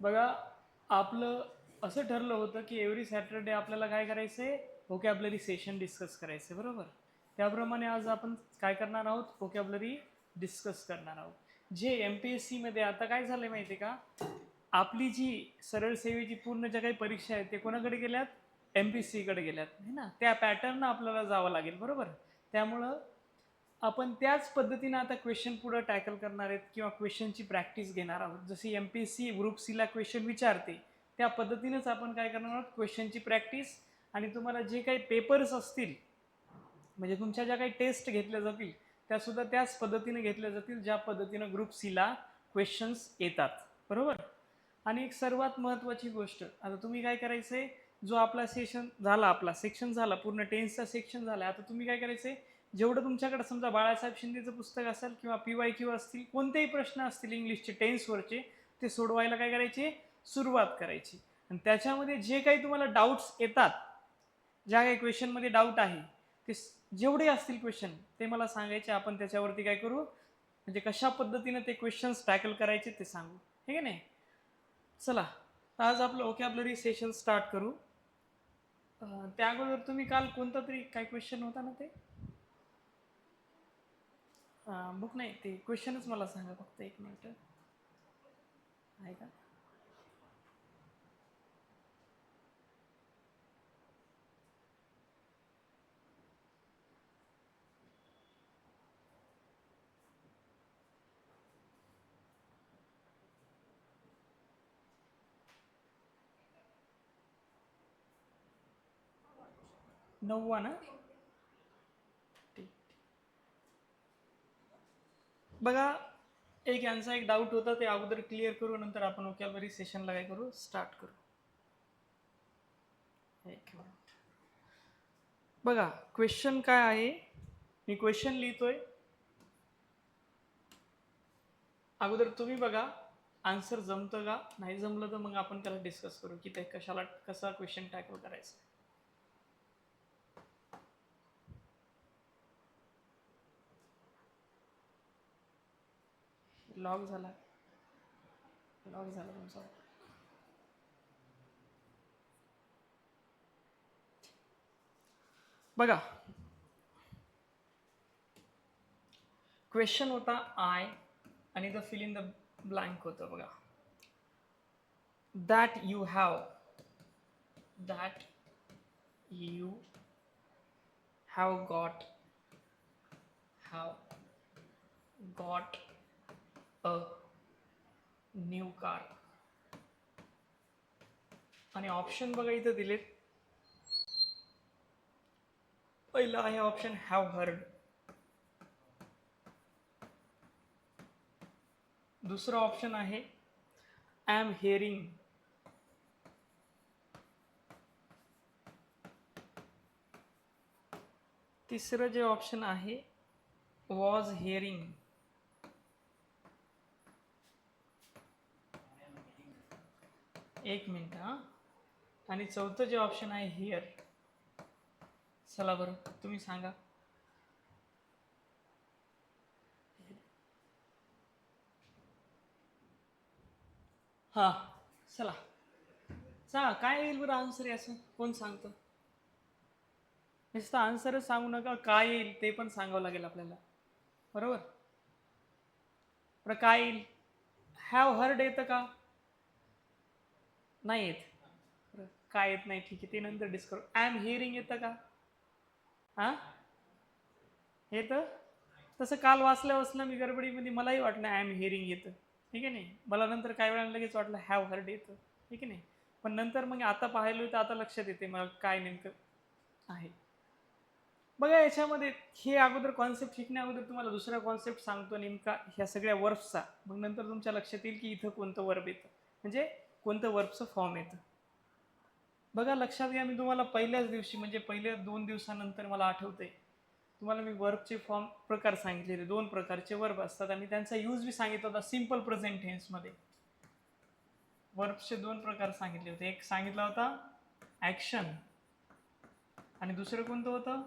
बघा, आपलं असं ठरलं होतं की एव्हरी सॅटरडे आपल्याला काय करायचं आहे, व्होकॅबलरी सेशन डिस्कस करायचं आहे, बरोबर. त्याप्रमाणे आज आपण काय करणार आहोत, व्होकॅबलरी डिस्कस करणार आहोत. जे एम पी एस सीमध्ये आता काय झालं माहिती आहे का, आपली जी सरळ सेवेची पूर्ण ज्या काही परीक्षा आहेत ते कोणाकडे गेल्यात, एम पी एस सीकडे गेल्यात है ना. त्या पॅटर्न आपल्याला जावं लागेल, बरोबर. त्यामुळं आपण त्याच पद्धतीनं आता क्वेश्चन पुढे टॅकल करणार आहेत किंवा क्वेश्चनची प्रॅक्टिस घेणार आहोत. जशी M P S C group सीला क्वेश्चन विचारते त्या पद्धतीनेच आपण काय करणार आहोत, क्वेश्चनची प्रॅक्टिस. आणि तुम्हाला जे काही पेपर्स असतील, म्हणजे तुमच्या ज्या काही टेस्ट घेतल्या जातील त्यासुद्धा त्याच पद्धतीने घेतल्या जातील ज्या पद्धतीनं ग्रुप सीला क्वेश्चन्स येतात, बरोबर. आणि एक सर्वात महत्त्वाची गोष्ट, आता तुम्ही काय करायचं आहे, जो आपला सेशन झाला, आपला सेक्शन झाला, पूर्ण टेन्सचा सेक्शन झाला. आता तुम्ही काय करायचं आहे, जेवढं तुमच्याकडे समजा बाळासाहेब शिंदेचं पुस्तक असेल किंवा पी वाय क्यू असतील, कोणतेही प्रश्न असतील इंग्लिशचे टेन्सवरचे, ते सोडवायला काय करायचे, सुरुवात करायची. आणि त्याच्यामध्ये जे काही तुम्हाला डाऊट्स येतात, ज्या काही क्वेश्चनमध्ये डाऊट आहे, ते जेवढे असतील क्वेश्चन ते मला सांगायचे. आपण त्याच्यावरती काय करू, म्हणजे कशा पद्धतीने ते क्वेश्चन्स टॅकल करायचे ते सांगू, ठीक आहे नाही. चला, आज आपलं ओकॅबलरी सेशन स्टार्ट करू. त्या अगोदर तुम्ही काल कोणता तरी काय क्वेश्चन होता ना, ते बुक नाही, ते क्वेश्चनच मला सांगा फक्त, एक मिनिट आहे का. नववा ना, ठीक. बघा, एक यांचा एक डाऊट होता, ते अगोदर क्लिअर करू, नंतर आपण ओकॅबलरी सेशनला काय करू, स्टार्ट करू. एक मिनिट. बघा, क्वेश्चन काय आहे, मी क्वेश्चन लिहितोय, अगोदर तुम्ही बघा आन्सर जमतं का, नाही जमलं तर मग आपण त्याला डिस्कस करू की ते कशाला, कसा क्वेश्चन टॅकल करायचं. लॉग झाला, लॉग झाला तुमचा. बघा, क्वेश्चन होता आय, आणि the fill in the blank होतं बघा. That you have, that you have got a new car. आणि ऑप्शन बघा इथं दिलेत. पहिलं आहे ऑप्शन हॅव हर्ड, दुसरं ऑप्शन आहे आय एम हिअरिंग, तिसरं जे ऑप्शन आहे वॉज हिअरिंग, एक मिनिट हां, आणि चौथं जे ऑप्शन आहे हिअर. चला बरं, तुम्ही सांगा. हां, चला सांगा काय येईल बरं आन्सर याचं, कोण सांगतं. नुसतं आन्सरच सांगू नका, काय येईल ते पण सांगावं लागेल आपल्याला, बरोबर. बरं काय येईल, हॅव हर्ड येतं का, नाही येत. बरं काय येत नाही, ठीक आहे, ते नंतर डिस्कस. आय एम हिअरिंग येतं का, हां येतं. तसं काल वाचल्या वाचल्या मी गडबडीमध्ये मलाही वाटलं आय एम हिअरिंग येतं, ठीक आहे नाही. मला नंतर काय वेळा लगेच वाटलं हॅव हर्ड येतं, ठीक आहे नाही. पण नंतर मग आता पाहिलं तर आता लक्षात येते मला काय नेमकं आहे. बघा याच्यामध्ये हे अगोदर कॉन्सेप्ट शिकण्या अगोदर तुम्हाला दुसरा कॉन्सेप्ट सांगतो नेमका ह्या सगळ्या वर्ब्सचा, मग नंतर तुमच्या लक्षात येईल की इथं कोणतं वर्ब येतं, म्हणजे कोणतं वर्बचं फॉर्म येतं. बघा लक्षात घ्या, मी तुम्हाला पहिल्याच दिवशी म्हणजे पहिल्या 2 दिवसानंतर मला आठवतंय, तुम्हाला मी वर्बचे फॉर्म प्रकार सांगितलेले. 2 प्रकारचे वर्ब असतात आणि त्यांचा यूज बी सांगितला होता सिम्पल प्रेझेंट टेन्समध्ये. वर्ब्सचे 2 प्रकार सांगितले होते. एक सांगितला होता ॲक्शन, आणि दुसरं कोणतं होतं,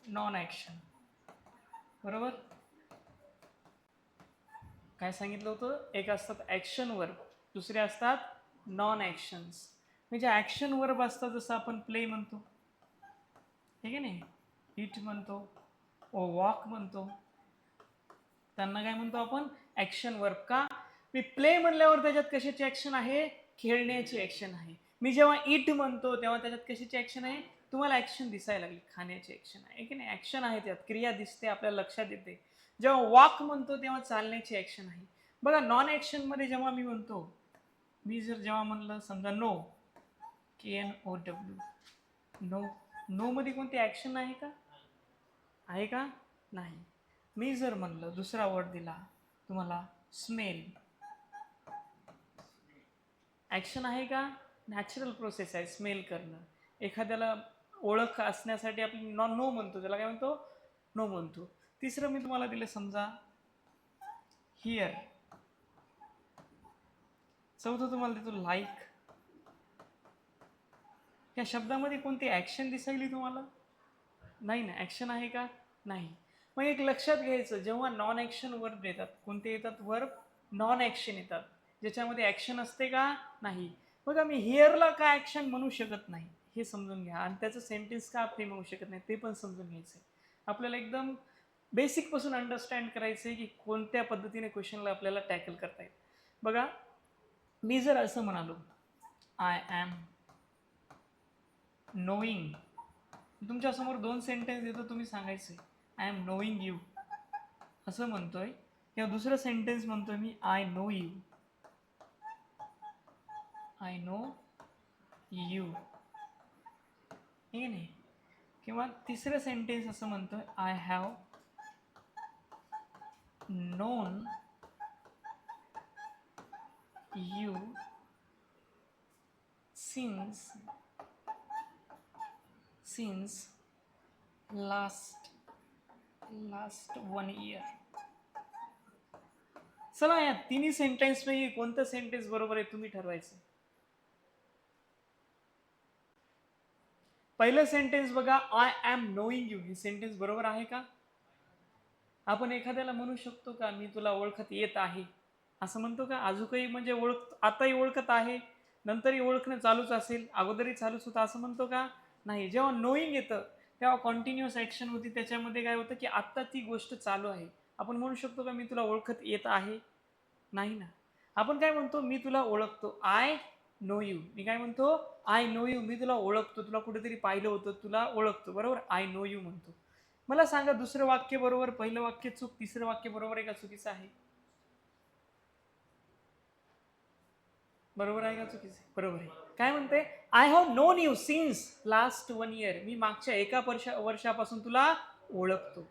नॉन ॲक्शन, बरोबर. काय सांगितलं होतं, एक असतात ॲक्शन वर्ब दुसरे असतात नॉन ॲक्शन्स. म्हणजे ॲक्शन वर्ब असतात, जसं आपण प्ले म्हणतो, ठीक आहे नाही, इट म्हणतो, वॉक म्हणतो, त्यांना काय म्हणतो आपण, ॲक्शन वर्ब. का, मी प्ले म्हणल्यावर त्याच्यात कशाची ॲक्शन आहे, खेळण्याची ॲक्शन आहे. मी जेव्हा इट म्हणतो तेव्हा त्याच्यात कशाची ॲक्शन आहे, तुम्हाला ॲक्शन दिसायला लागली, खाण्याची ॲक्शन आहे की नाही, ॲक्शन आहे, त्यात क्रिया दिसते, आपल्याला लक्षात येते. जेव्हा वॉक म्हणतो तेव्हा चालण्याची ॲक्शन आहे. बघा नॉन ॲक्शनमध्ये जेव्हा मी म्हणतो, मी जर जेव्हा म्हणलं समजा नो, KNOW, नो, नो मध्ये कोणती ॲक्शन आहे का, आहे का, नाही. मी जर म्हणलं दुसरा वर्ड दिला तुम्हाला स्मेल, ॲक्शन आहे का, नॅचरल प्रोसेस आहे स्मेल करणं. एखाद्याला ओळख असण्यासाठी आपण नो म्हणतो, त्याला काय म्हणतो, नो म्हणतो. तिसरं मी तुम्हाला दिलं समजा हिअर. चौथं तुम्हाला देतो लाईक. या शब्दामध्ये कोणती ॲक्शन दिसायली तुम्हाला, नाही ना, ॲक्शन आहे का, नाही. मग एक लक्षात घ्यायचं, जेव्हा नॉन ॲक्शन वर्ब येतात, कोणते येतात वर्ब, नॉन ॲक्शन येतात, ज्याच्यामध्ये ॲक्शन असते का, नाही. बघा मी हिअरला का ॲक्शन म्हणू शकत नाही हे समजून घ्या, आणि त्याचं सेंटेन्स का फ्रेम होऊ शकत नाही ते पण समजून घ्यायचं आहे. आपल्याला एकदम बेसिकपासून अंडरस्टँड करायचं आहे की कोणत्या पद्धतीने क्वेश्चनला आपल्याला टॅकल करता येईल. बघा मी जर असं म्हणालो, आय ॲम नोईंग, तुमच्यासमोर दोन सेंटेन्स येतो, तुम्ही सांगायचं आय एम नोईंग यू असं म्हणतोय, किंवा दुसरं सेंटेन्स म्हणतोय मी I know you, I know you, ठीक आहे नाही. किंवा तिसरं सेंटेन्स असं म्हणतोय, I have known you since last 1 year. चला या तिन्ही सेंटेन्स पैकी कोणतं सेंटेन्स बरोबर आहे तुम्ही ठरवायचं. पहिलं सेंटेन्स बघा, आय एम नोईंग यू, ही सेंटेन्स बरोबर आहे का. आपण एखाद्याला म्हणू शकतो का मी तुला ओळखत येत आहे, असं म्हणतो का, अजूनही म्हणजे आताही ओळखत आहे, नंतरही ओळखणं चालूच असेल, अगोदरही चालूच होतं, असं म्हणतो का, नाही. जेव्हा नोईंग येतं तेव्हा कॉन्टिन्युअस ॲक्शन होती, त्याच्यामध्ये काय होतं की आत्ता ती गोष्ट चालू आहे. आपण म्हणू शकतो का मी तुला ओळखत येत आहे, नाही ना. आपण काय म्हणतो, मी तुला ओळखतो, आय नो यू. मी काय म्हणतो, आय नो यू, मी तुला ओळखतो, तुला कुठेतरी पाहिलं होतं, तुला ओळखतो, बरोबर, आय नो यू म्हणतो. मला सांगा दुसरं वाक्य बरोबर, पहिलं वाक्य चूक, तिसरं वाक्य बरोबर आहे का चुकीचं आहे, बरोबर आहे का चुकीचं आहे, बरोबर आहे. काय म्हणते, I have known you since last 1 year, मी मागच्या एका वर्षापासून तुला ओळखतो,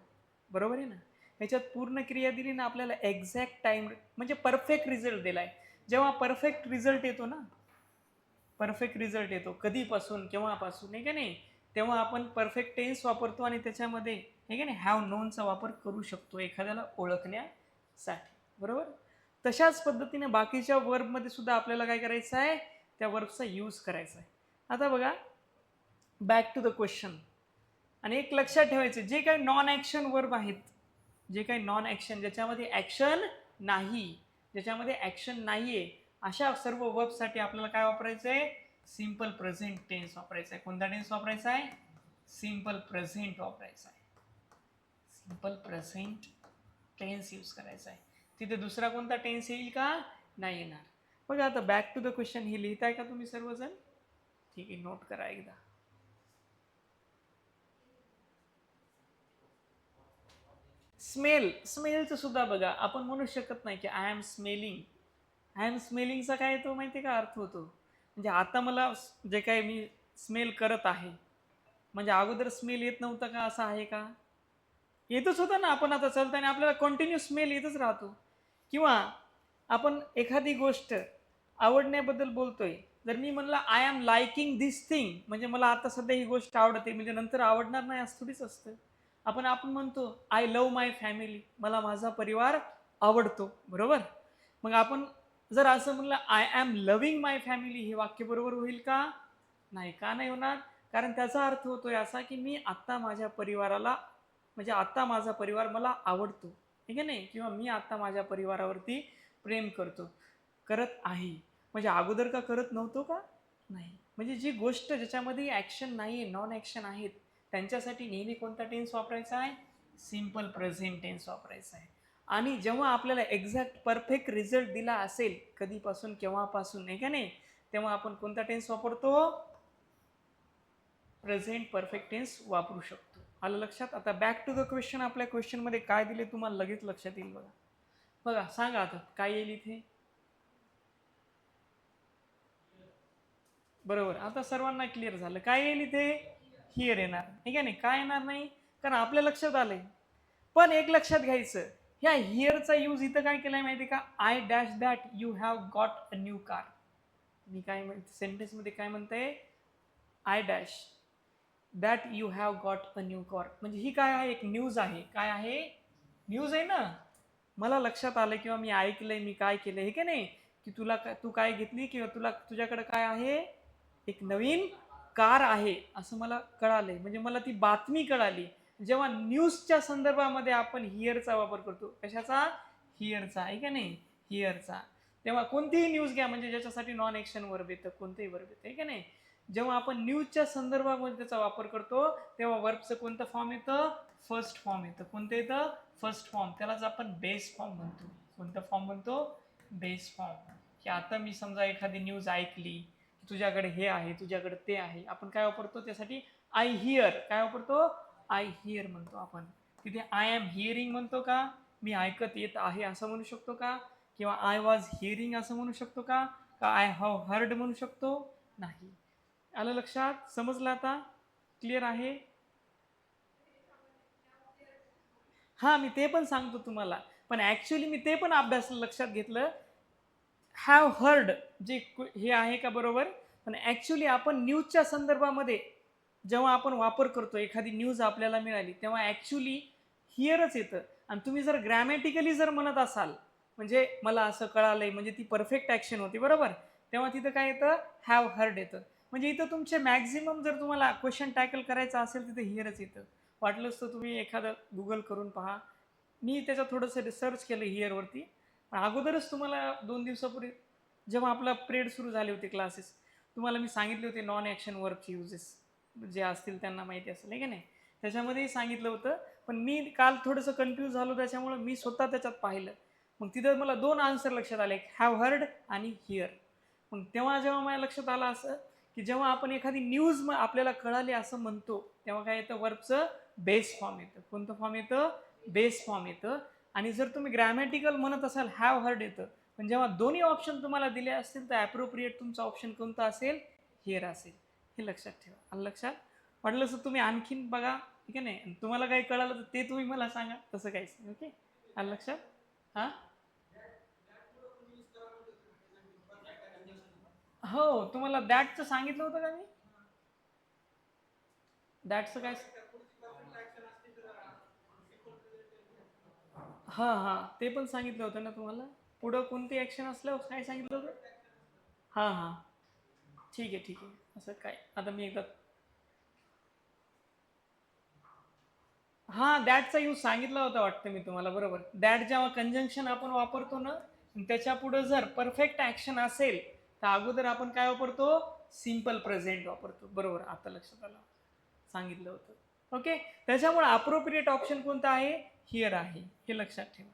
बरोबर आहे ना. ह्याच्यात पूर्ण क्रिया दिली ना आपल्याला, एक्झॅक्ट टाइम म्हणजे परफेक्ट रिझल्ट दिलाय. जेव्हा परफेक्ट रिझल्ट येतो ना, परफेक्ट रिझल्ट येतो कधीपासून, केव्हापासून, आहे का नाही, तेव्हा आपण परफेक्ट टेन्स वापरतो, आणि त्याच्यामध्ये आहे का नाही हॅव नोनचा वापर करू शकतो एखाद्याला ओळखण्यासाठी, बरोबर. तशाच पद्धतीने बाकीच्या वर्बमध्ये सुद्धा आपल्याला काय करायचं आहे, त्या वर्बचा यूज करायचा आहे. आता बघा बॅक टू द क्वेश्चन, आणि एक लक्षात ठेवायचं, जे काही नॉन ॲक्शन वर्ब आहेत, जे काही नॉन ॲक्शन, ज्याच्यामध्ये ॲक्शन नाही, ज्याच्यामध्ये ॲक्शन नाही आहे, अशा सर्व वर्बसाठी आपल्याला काय वापरायचं आहे, सिम्पल प्रेझेंट टेन्स वापरायचा आहे. कोणता टेन्स वापरायचा आहे, सिम्पल प्रेझेंट वापरायचा आहे, सिम्पल प्रेझेंट टेन्स यूज करायचा आहे. तिथे दुसरा कोणता टेन्स येईल का, नाही येणार. बघा आता बॅक टू द क्वेश्चन, हे लिहिताय का तुम्ही सर्वजण, ठीक आहे, नोट करा एकदा. स्मेलचं सुद्धा बघा, आपण म्हणू शकत नाही की I am smelling. I am स्मेलिंगचा काय येतो माहिती आहे का, अर्थ होतो म्हणजे आता मला जे काही मी स्मेल करत आहे, म्हणजे अगोदर स्मेल येत नव्हता का, असं आहे का, येतच होता ना. आपण आता चालताना आपल्याला कंटिन्यू स्मेल येतच राहतो. किंवा आपण एखादी गोष्ट आवडण्याबद्दल बोलतोय, जर मी म्हणलं I am liking this thing, म्हणजे मला आता सध्या ही गोष्ट आवडते, म्हणजे नंतर आवडणार नाही असं थोडीच असतं. आपण म्हणतो आय लव्ह माय फॅमिली, मला माझा परिवार आवडतो, बरोबर. मग आपण जर असं म्हणलं I am loving my family, हे वाक्य बरोबर होईल का, नाही. का नाही होणार, कारण त्याचा अर्थ होतोय असा की मी आत्ता माझ्या परिवाराला, म्हणजे आत्ता माझा परिवार मला आवडतो, ठीक आहे नाही, किंवा मी आत्ता माझ्या परिवारावरती प्रेम करत आहे. म्हणजे अगोदर का करत नव्हतो का? नाही. म्हणजे जी गोष्ट ज्याच्यामध्ये ॲक्शन नाही आहे, नॉन ॲक्शन आहेत, त्यांच्यासाठी नेहमी कोणता टेन्स वापरायचा आहे? सिम्पल प्रेझेंट टेन्स वापरायचा आहे. आणि जेव्हा आपल्याला एक्झॅक्ट परफेक्ट रिझल्ट दिला असेल, कधीपासून केव्हापासून, नाही का नाही, तेव्हा आपण कोणता टेन्स वापरतो? प्रेझेंट परफेक्ट टेन्स वापरू शकतो. आलं लक्षात? आता बॅक टू द क्वेश्चन. आपल्या क्वेश्चनमध्ये काय दिले तुम्हाला लगेच लक्षात येईल बघा. बघा सांगा आता काय येईल इथे. बरोबर. आता सर्वांना क्लिअर झालं. काय येईल इथे? हिअर येणार. ठीक आहे नाही? काय येणार नाही? कारण आपल्या लक्षात आलंय. पण एक लक्षात घ्यायचं, ह्या हिअरचा यूज इथं काय केलाय माहिती का? I dash that you have got a new car. मी काय सेंटेन्स मध्ये काय म्हणते? I dash that you have got a new car. म्हणजे ही काय आहे? एक न्यूज आहे. काय आहे? न्यूज आहे ना. मला लक्षात आलं किंवा मी ऐकलंय, मी काय केलंय हे की नाही, की तू काय घेतली किंवा तुझ्याकडे काय आहे? एक नवीन कार आहे असं मला कळालंय. म्हणजे मला ती बातमी कळाली. जेव्हा न्यूजच्या संदर्भामध्ये आपण हिअरचा वापर करतो, कशाचा? हिअरचा, आहे का नाही? हिअरचा. तेव्हा कोणतीही न्यूज घ्या, म्हणजे ज्याच्यासाठी नॉन ॲक्शन वर्ब येतं, कोणतेही वर्ब येतं, आहे का नाही? जेव्हा आपण न्यूजच्या संदर्भामध्ये त्याचा वापर करतो, तेव्हा वर्बचं कोणतं फॉर्म येतं? फर्स्ट फॉर्म येतं. कोणतं येतं? First form. त्यालाच आपण बेस फॉर्म म्हणतो. कोणतं फॉर्म म्हणतो? Base form. की आता मी समजा एखादी न्यूज ऐकली, तुझ्याकडे हे आहे, तुझ्याकडे ते आहे, आपण काय वापरतो त्यासाठी? I hear. काय वापरतो? आय हिअर म्हणतो आपण. तिथे आय एम हिअरिंग म्हणतो का? मी ऐकत येत आहे असं म्हणू शकतो का? किंवा आय वॉज हिअरिंग असं म्हणू शकतो का? का आय हॅव हर्ड म्हणू शकतो? नाही. आलं लक्षात? समजलं आता? क्लिअर आहे? हा, मी ते पण सांगतो तुम्हाला. पण ऍक्च्युली मी ते पण अभ्यासलं, लक्षात घेतलं. हॅव हर्ड जे हे आहे का बरोबर? पण ऍक्च्युली आपण न्यूजच्या संदर्भामध्ये जेव्हा आपण वापर करतो, एखादी न्यूज आपल्याला मिळाली, तेव्हा ऍक्च्युली हिअरच येतं. आणि तुम्ही जर ग्रॅमॅटिकली जर म्हणत असाल, म्हणजे मला असं कळालंय, म्हणजे ती परफेक्ट ऍक्शन होती बरोबर, तेव्हा तिथं काय येतं? हॅव हर्ड येतं. म्हणजे इथं तुमचे मॅक्झिमम जर तुम्हाला क्वेश्चन टॅकल करायचा असेल, तिथे हिअरच येतं. वाटलंच तर तुम्ही एखादं गुगल करून पहा. मी त्याच्यात थोडंसं रिसर्च केलं हिअरवरती. पण अगोदरच तुम्हाला 2 दिवसापूर्वी जेव्हा आपला पिरियड सुरू झाले होते क्लासेस, तुम्हाला मी सांगितले होते नॉन ॲक्शन वर्कचे युजेस, जे असतील त्यांना माहिती असेल, आहे की नाही? त्याच्यामध्येही सांगितलं होतं. पण मी काल थोडंसं कन्फ्यूज झालो, त्याच्यामुळे मी स्वतः त्याच्यात पाहिलं. मग तिथं मला 2 आन्सर लक्षात आले, हॅव हर्ड आणि हिअर. मग जेव्हा माझ्या लक्षात आलं असं, की जेव्हा आपण एखादी न्यूज आपल्याला कळाली असं म्हणतो, तेव्हा काय येतं? वर्बचं बेस फॉर्म येतं. कोणतं फॉर्म येतं? बेस फॉर्म येतं. आणि जर तुम्ही ग्रॅमॅटिकल म्हणत असाल, हॅव हर्ड येतं. पण जेव्हा दोन्ही ऑप्शन तुम्हाला दिले असतील, तर ॲप्रोप्रिएट तुमचा ऑप्शन कोणता असेल? हिअर असेल. हे लक्षात ठेवा. आलं लक्षात? वाटलं तर तुम्ही आणखीन बघा, ठीक आहे नाही? तुम्हाला काही कळालं तर ते तुम्ही मला सांगा, तसं काहीच नाही. ओके, आलं लक्षात? हां, हो, तुम्हाला दॅटचं सांगितलं होतं का मी? दॅटचं काय? हां हां, ते पण सांगितलं होतं ना तुम्हाला. पुढं कोणती ॲक्शन असल्यावर काय सांगितलं होतं? हां हां, ठीक आहे ठीक आहे. असं काय, आता मी एकदा, हां, दॅटचा यूज सांगितला होता वाटतं मी तुम्हाला, बरोबर. दॅट जेव्हा कंजंक्शन आपण वापरतो ना, त्याच्या पुढे जर परफेक्ट ॲक्शन असेल, तर अगोदर आपण काय वापरतो? सिम्पल प्रेझेंट वापरतो. बरोबर, आता लक्षात आलं. सांगितलं होतं. ओके. त्याच्यामुळे अप्रोप्रिएट ऑप्शन कोणता आहे? हिअर आहे. हे लक्षात ठेवा.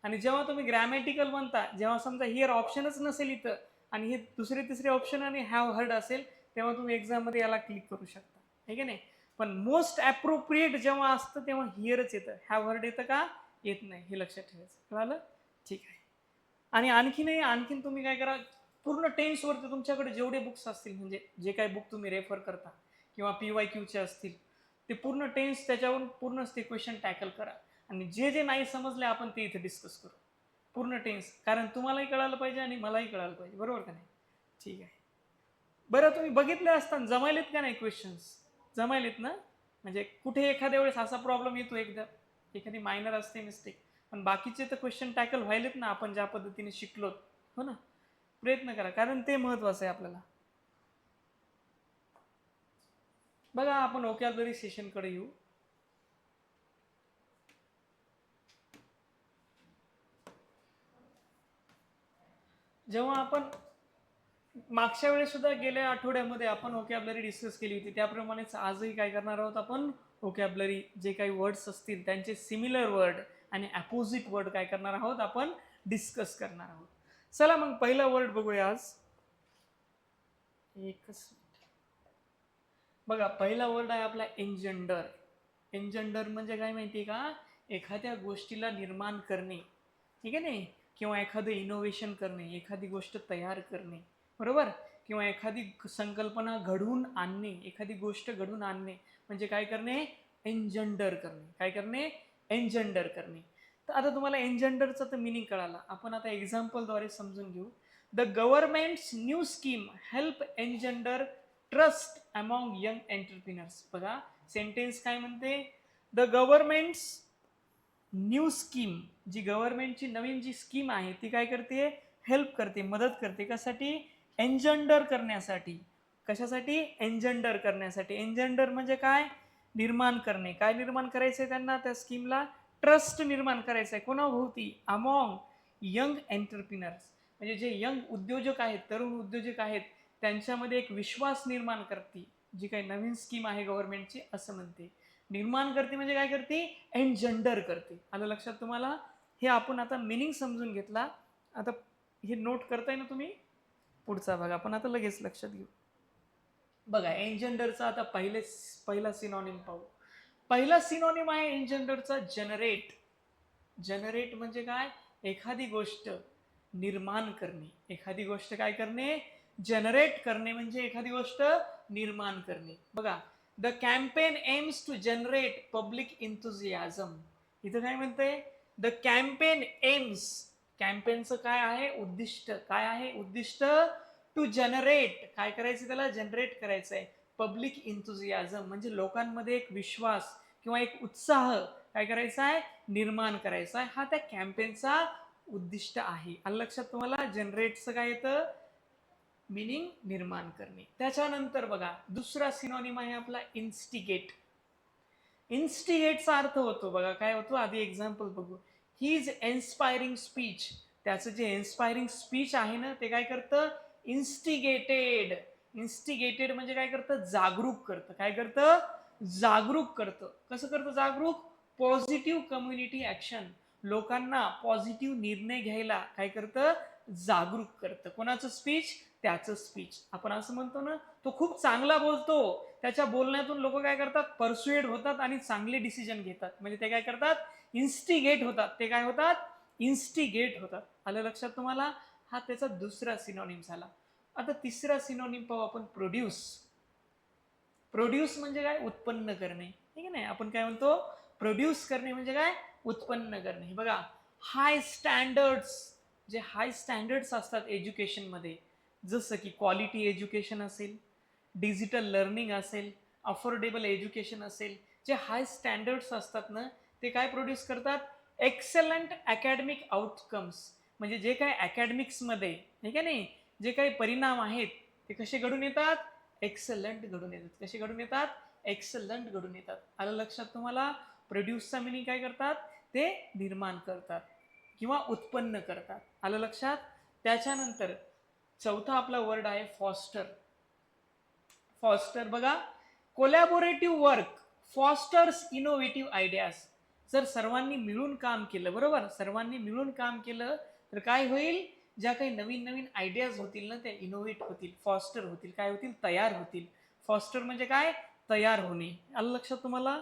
आणि जेव्हा तुम्ही ग्रॅमॅटिकल म्हणता, जेव्हा समजा हिअर ऑप्शनच नसेल इथं, आणि हे दुसरे तिसरे ऑप्शन आणि हॅव हर्ड असेल, तेव्हा तुम्ही एक्झाममध्ये याला क्लिक करू शकता, आहे की नाही? पण मोस्ट ॲप्रोप्रिएट जेव्हा असतं, तेव्हा हिअरच येतं. हॅव हर्ड येतं का? येत नाही. हे लक्षात ठेवायचं. कळालं? ठीक आहे. आणि आणखीन तुम्ही काय करा, पूर्ण टेन्सवरती तुमच्याकडे जेवढे बुक्स असतील, म्हणजे जे काही बुक तुम्ही रेफर करता किंवा PYQचे असतील, ते पूर्ण टेन्स त्याच्यावरून पूर्णच ते क्वेश्चन टॅकल करा. आणि जे जे नाही समजले आपण ते इथे डिस्कस करू. पूर्ण टेन्स, कारण तुम्हालाही कळालं पाहिजे आणि मलाही कळालं पाहिजे, बरोबर का नाही? ठीक आहे. बरं, तुम्ही बघितले असताना जमायलेत का नाही क्वेश्चन्स? जमायलेत ना? म्हणजे कुठे एखाद्या वेळेस असा प्रॉब्लेम येतो, एखादी मायनर असते मिस्टेक, पण बाकीचे तर क्वेश्चन टॅकल व्हायलेत ना, आपण ज्या पद्धतीने शिकलो, हो ना? प्रयत्न करा, कारण ते महत्वाचं आहे आपल्याला. बघा, आपण व्होकॅब्युलरी सेशनकडे येऊ. जेव्हा आपण मागच्या वेळेस सुद्धा गेल्या आठवड्यामध्ये आपण व्होकॅब्युलरी डिस्कस केली होती, त्याप्रमाणेच आजही काय करणार आहोत आपण, व्होकॅब्युलरी जे काही वर्ड्स असतील त्यांचे सिमिलर वर्ड आणि अपोजिट वर्ड काय करणार आहोत आपण डिस्कस करणार आहोत. चला मग पहिला वर्ड बघूया आज. एकच बघा, पहिला वर्ड आहे आपला एंजेंडर. एंजेंडर म्हणजे काय माहिती आहे का, एखाद्या गोष्टीला निर्माण करणे, ठीक आहे नाही, किंवा एखादं इनोव्हेशन करणे, एखादी गोष्ट तयार करणे, बरोबर, किंवा एखादी संकल्पना घडवून आणणे, एखादी गोष्ट घडवून आणणे म्हणजे काय करणे, एंजेंडर करणे. काय करणे, एंजेंडर करणे. तर आता तुम्हाला एंजेंडरचा तर मिनिंग कळाला, आपण आता एक्झाम्पलद्वारे समजून घेऊ. The government's new scheme help engender trust among young entrepreneurs. बघा सेंटेन्स काय म्हणते, द गव्हर्नमेंट्स न्यू स्कीम, जी गव्हर्नमेंटची नवीन जी स्कीम आहे ती काय करते, हेल्प करते, मदत करते. कशासाठी, एंजेंडर करण्यासाठी. कशासाठी, एंजेंडर करण्यासाठी. एंजेंडर म्हणजे काय, निर्माण करणे. काय निर्माण करायचंय त्यांना, त्या स्कीमला ट्रस्ट निर्माण करायचंय. कोणाभोवती, अमॉंग यंग एंटरप्रिनर्स, म्हणजे जे यंग उद्योजक आहेत, तरुण उद्योजक आहेत, त्यांच्यामध्ये एक विश्वास निर्माण करते जी काही नवीन स्कीम आहे गव्हर्नमेंटची, असं म्हणते. निर्माण करते म्हणजे काय करते, एंजेंडर करते. आलं लक्षात तुम्हाला. हे आपण आता मिनिंग समजून घेतला. आता हे नोट करताय ना तुम्ही, पुढचा भाग आपण आता लगेच लक्षात घेऊ. बघा एंजेंडरचा आता पहिला सिनॉनिम पाहू. पहिला सिनॉनिम आहे एंजेंडरचा, जनरेट. जनरेट म्हणजे काय, एखादी गोष्ट निर्माण करणे. एखादी गोष्ट काय करणे, जनरेट करणे म्हणजे एखादी गोष्ट निर्माण करणे. बघा, the campaign aims to generate public enthusiasm. इथं काय म्हणते, द कॅम्पेन एम्स, कॅम्पेनचं काय आहे उद्दिष्ट, काय आहे उद्दिष्ट, टू जनरेट, काय करायचं त्याला, जनरेट करायचं आहे, पब्लिक इंथुझियाझम म्हणजे लोकांमध्ये एक विश्वास किंवा एक उत्साह काय करायचा आहे, निर्माण करायचा आहे. हा त्या कॅम्पेनचा उद्दिष्ट आहे. आलं लक्षात तुम्हाला. जनरेटचं काय येतं, मिनिंग निर्माण करणे. त्याच्यानंतर बघा दुसरा सिनोनिम आहे आपला इन्स्टिगेट. इन्स्टिगेटचा अर्थ होतो बघा काय होतो, आधी एक्झाम्पल बघू. ही इज इन्स्पायरिंग स्पीच, त्याचं जे इन्स्पायरिंग स्पीच आहे ना ते काय करतं, इन्स्टिगेटेड. इन्स्टिगेटेड म्हणजे काय करतं, जागरूक करतं. काय करतं, जागरूक करतं. कसं करतं जागरूक, पॉझिटिव्ह कम्युनिटी ऍक्शन, लोकांना पॉझिटिव्ह निर्णय घ्यायला काय करतं, जागरूक करतं. कोणाचं स्पीच, त्याचं स्पीच. आपण असं म्हणतो ना, तो खूप चांगला बोलतो, त्याच्या बोलण्यातून लोक काय करतात, परस्युएड होतात आणि चांगले डिसिजन घेतात. म्हणजे ते काय करतात, इन्स्टिगेट होतात. ते काय होतात, इन्स्टिगेट होतात. आलं लक्षात तुम्हाला. हा त्याचा दुसरा सिनोनिम झाला. आता तिसरा सिनोनिम पाहू आपण, प्रोड्यूस. प्रोड्यूस म्हणजे काय, उत्पन्न करणे. ठीक आहे ना, आपण काय म्हणतो, प्रोड्यूस करणे म्हणजे काय, उत्पन्न करणे. बघा, हाय स्टँडर्ड्स, जे हाय स्टँडर्ड्स असतात एज्युकेशनमध्ये, जसं की क्वालिटी एज्युकेशन असेल, डिजिटल लर्निंग असेल, अफोर्डेबल एज्युकेशन असेल, जे हाय स्टँडर्ड्स असतात ना ते काय प्रोड्यूस करतात, एक्सलंट अकॅडमिक आउटकम्स. म्हणजे जे काय अकॅडमिक्समध्ये, ठीक आहे नाही, जे काही परिणाम आहेत ते कसे घडून येतात, एक्सलंट घडून येतात. कसे घडून येतात, एक्सलंट घडून येतात. आलं लक्षात तुम्हाला. प्रोड्यूसचा मिनिंग काय करतात, ते निर्माण करतात किंवा उत्पन्न करतात. आलं लक्षात. त्याच्यानंतर चौथा आपला वर्ड आहे फॉस्टर. फॉस्टर बघा, collaborative work fosters innovative ideas. जर सर्वांनी मिळून काम केलं, बरोबर, सर्वांनी मिळून काम केलं तर काय होईल, ज्या काही नवीन नवीन आयडियाज होतील ना त्या इनोव्हेट होतील, फॉस्टर होतील, काय होतील, तयार होतील. फॉस्टर म्हणजे काय, तयार होणे. आलं लक्षात तुम्हाला.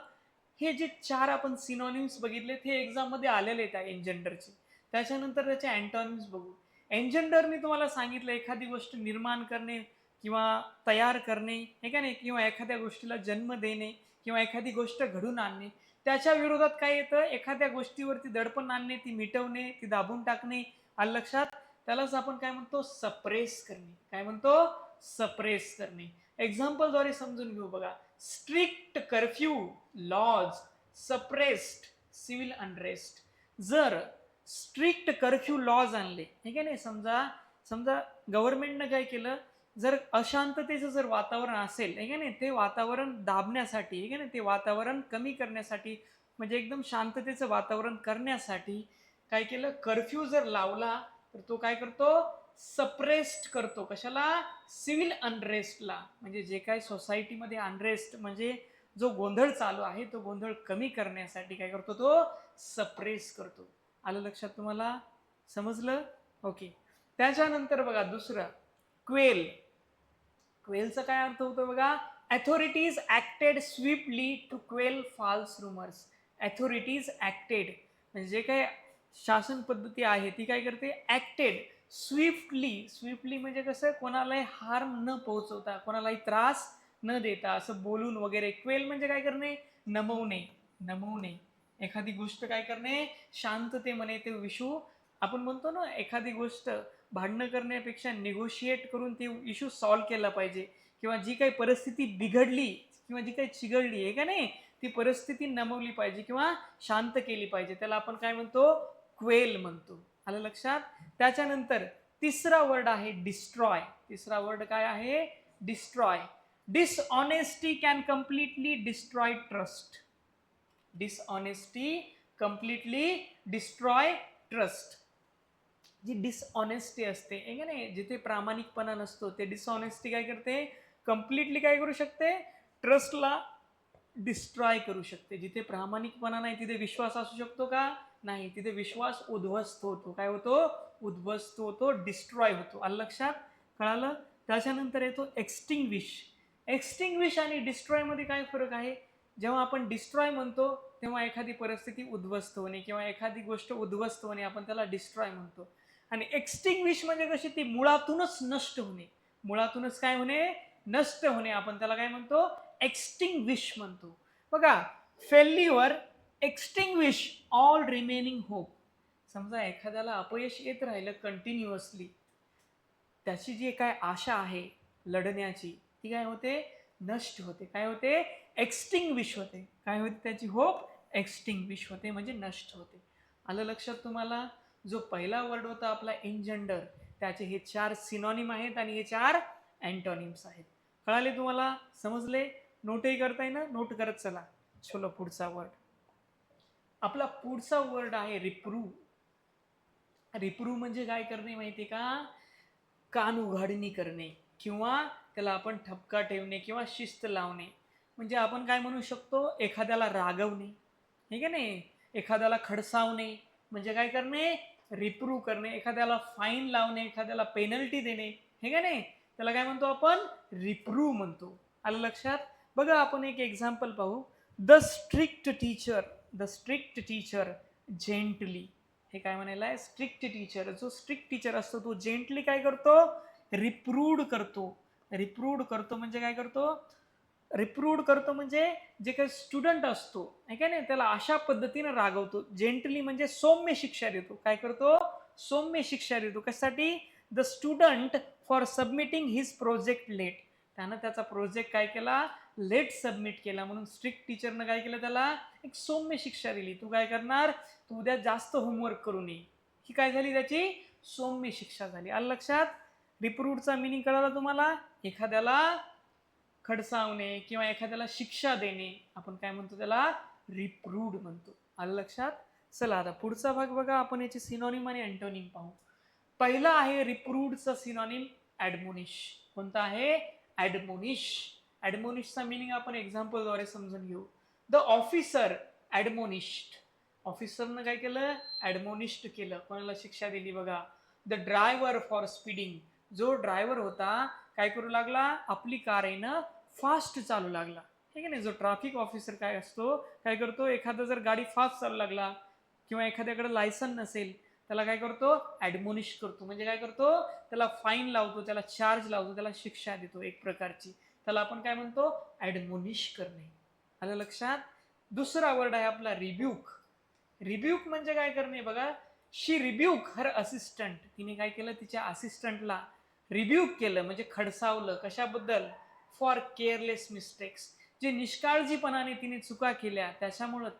हे जे चार आपण सिनॉनिम्स बघितले ते एक्झाम मध्ये आलेले आहेत एंजेंडरचे. त्याच्यानंतर त्याचे अँटॉनिम्स बघू. एंजेंडर मी तुम्हाला सांगितलं, एखादी गोष्ट निर्माण करणे किंवा तयार करणे, हे का नाही, किंवा एखाद्या गोष्टीला जन्म देणे किंवा एखादी गोष्ट घडून आणणे. त्याच्या विरोधात काय येतं, एखाद्या गोष्टीवरती दडपण आणणे, ती मिटवणे, ती दाबून टाकणे. आलं लक्षात. त्यालाच आपण काय म्हणतो, सप्रेस करणे. काय म्हणतो, सप्रेस करणे. एक्झाम्पलद्वारे समजून घेऊ बघा. Strict curfew laws suppressed civil unrest. जर स्ट्रिक्ट कर्फ्यू लॉज आणले, ठीक आहे नाही, समजा समजा गव्हर्नमेंटनं काय केलं, जर अशांततेचं जर वातावरण असेल, ठीक आहे नाही, ते वातावरण दाबण्यासाठी, ठीक आहे ना, ते वातावरण कमी करण्यासाठी, म्हणजे एकदम शांततेचं वातावरण करण्यासाठी काय केलं, कर्फ्यू जर लावला तर तो काय करतो, सप्रेस्ड करतो. कशाला? सिव्हिल अनरेस्टला. म्हणजे जे काही सोसायटीमध्ये अनरेस्ट म्हणजे जो गोंधळ चालू आहे तो गोंधळ कमी करण्यासाठी काय करतो? तो सप्रेस करतो. आलं लक्षात तुम्हाला? समजलं? ओके. त्याच्यानंतर बघा दुसरं क्वेल. क्वेलचा काय अर्थ होतो बघा? Authorities acted swiftly to quell false rumours. Authorities acted म्हणजे जे काही शासन पद्धती आहे ती काय करते? Acted swiftly. स्विफ्टली म्हणजे कसं? कोणालाही हार्म न पोहोचवता, कोणालाही त्रास न देता, असं बोलून वगैरे. क्वेल म्हणजे काय करणे? नमवणे. नमवणे. एखादी गोष्ट काय करणे? शांततेमध्ये ते इशू, आपण म्हणतो ना एखादी गोष्ट भांडणं करण्यापेक्षा निगोशिएट करून ते इश्यू सॉल्व्ह केला पाहिजे, किंवा जी काही परिस्थिती बिघडली किंवा जी काही चिघळली आहे का नाही, ती परिस्थिती नमवली पाहिजे किंवा शांत केली पाहिजे. त्याला आपण काय म्हणतो? क्वेल म्हणतो. आलं लक्षात? त्याच्यानंतर तिसरा वर्ड आहे डिस्ट्रॉय. तिसरा वर्ड काय आहे? Destroy. Dishonesty can completely destroy trust. Dishonesty completely destroy trust. जी डिसऑनेस्टी असते आहे का नाही, जिथे प्रामाणिकपणा नसतो, ते डिसऑनेस्टी काय करते? कम्प्लिटली काय करू शकते? ट्रस्टला डिस्ट्रॉय करू शकते. जिथे प्रामाणिकपणा नाही तिथे विश्वास असू शकतो का? नाही. तिथे विश्वास उद्ध्वस्त होतो. काय होतो? उद्ध्वस्त होतो, डिस्ट्रॉय होतो. आलं लक्षात? कळालं? त्याच्यानंतर येतो एक्सटिंग्विश. एक्सटिंग्विश आणि डिस्ट्रॉय मध्ये काय फरक आहे? जेव्हा आपण डिस्ट्रॉय म्हणतो तेव्हा एखादी परिस्थिती उद्ध्वस्त होणे किंवा एखादी गोष्ट उद्ध्वस्त होणे, आपण त्याला डिस्ट्रॉय म्हणतो. आणि एक्सटिंग्विश म्हणजे कशी? ती मुळातूनच नष्ट होणे. मुळातूनच काय होणे? नष्ट होणे. आपण त्याला काय म्हणतो? एक्सटिंग्विश म्हणतो. बघा, failure extinguish all remaining hope. समजा एखाद्याला अपयश येत राहिलं कंटिन्युअसली, त्याची जी काय आशा आहे लढण्याची ती काय होते? नष्ट होते. काय होते? एक्सटिंग्विश होते. काय होते? त्याची होप एक्सटिंग्विश होते म्हणजे नष्ट होते. आलं लक्षात तुम्हाला? जो पहिला वर्ड होता आपला एनजेंडर, त्याचे हे 4 सिनॉनिम आहेत आणि हे 4 अँटोनिम्स आहेत. कळाले तुम्हाला? समजले? नोटही करताय ना? नोट करत चला. चलो पुढचा वर्ड. आपला पुढचा वर्ड आहे रिप्रूव्ह. रिप्रूव्ह म्हणजे काय करणे माहिती का? कान उघाडणी करणे किंवा त्याला आपण ठपका ठेवणे किंवा शिस्त लावणे. म्हणजे आपण काय म्हणू शकतो? एखाद्याला रागवणे, हे का नाही, एखाद्याला खडसावणे म्हणजे काय करणे? रिप्रूव्ह करणे. एखाद्याला फाईन लावणे, एखाद्याला पेनल्टी देणे, हे का नाही, त्याला काय म्हणतो आपण? रिप्रूव्ह म्हणतो. आलं लक्षात? बघा आपण एक एक्झाम्पल पाहू. The strict teacher. The strict teacher gently. हे काय म्हणायला आहे? Strict teacher. जो स्ट्रिक्ट टीचर असतो तो जेंटली काय करतो? रिप्रूव्ड करतो. रिप्रूव्ड करतो म्हणजे काय करतो? रिप्रूव्ड करतो म्हणजे जे काही स्टुडंट असतो आहे का नाही, त्याला अशा पद्धतीने रागवतो. जेंटली म्हणजे सौम्य शिक्षा देतो. काय करतो? सौम्य शिक्षा देतो. कशासाठी? The student for submitting his project late. त्यानं त्याचा प्रोजेक्ट काय केला? लेट सबमिट केला, म्हणून स्ट्रिक्ट टीचरनं काय केलं? त्याला एक सौम्य शिक्षा दिली. तू काय करणार? तू उद्या जास्त होमवर्क करू नये. ही काय झाली? त्याची सौम्य शिक्षा झाली. आलं लक्षात? रिप्रूव्डचा मिनिंग कळाला तुम्हाला? एखाद्याला खडसावणे किंवा एखाद्याला शिक्षा देणे, आपण काय म्हणतो? त्याला रिप्रूव्ड म्हणतो. आलं लक्षात? चला आता पुढचा भाग बघा. आपण याचे सिनॉनिम आणि अँटोनिम पाहू. पहिला आहे रिप्रूव्डचा सिनॉनिम ॲडमोनिश. कोणता आहे? ॲडमोनिश. ॲडमोनिशचा मिनिंग आपण एक्झाम्पलद्वारे समजून घेऊ. The officer ॲडमोनिश्ड. ऑफिसरनं काय केलं? ॲडमोनिश्ड केलं. कोणाला शिक्षा दिली बघा? The driver for speeding. जो ड्रायव्हर होता काय करू लागला? आपली कार आहे ना फास्ट चालू लागला, ठीक आहे ना. जो ट्रॅफिक ऑफिसर काय असतो, काय करतो? एखादा जर गाडी फास्ट चालू लागला किंवा एखाद्याकडे लायसन नसेल, त्याला काय करतो? ॲडमोनिश करतो. म्हणजे काय करतो? त्याला फाईन लावतो, त्याला चार्ज लावतो, त्याला शिक्षा देतो एक प्रकारची. त्याला आपण काय म्हणतो? ॲडमोनिश करणे. आलं लक्षात? दुसरा वर्ड आहे आपला रिब्यूक. रिब्यूक म्हणजे काय करणे बघा? शी रिब्यूक हर असिस्टंट. तिने काय केलं? तिच्या असिस्टंटला रिब्यूक केलं म्हणजे खडसावलं. कशाबद्दल? For careless mistakes. जे निष्काळजीपणाने तिने चुका केल्या त्याच्यामुळं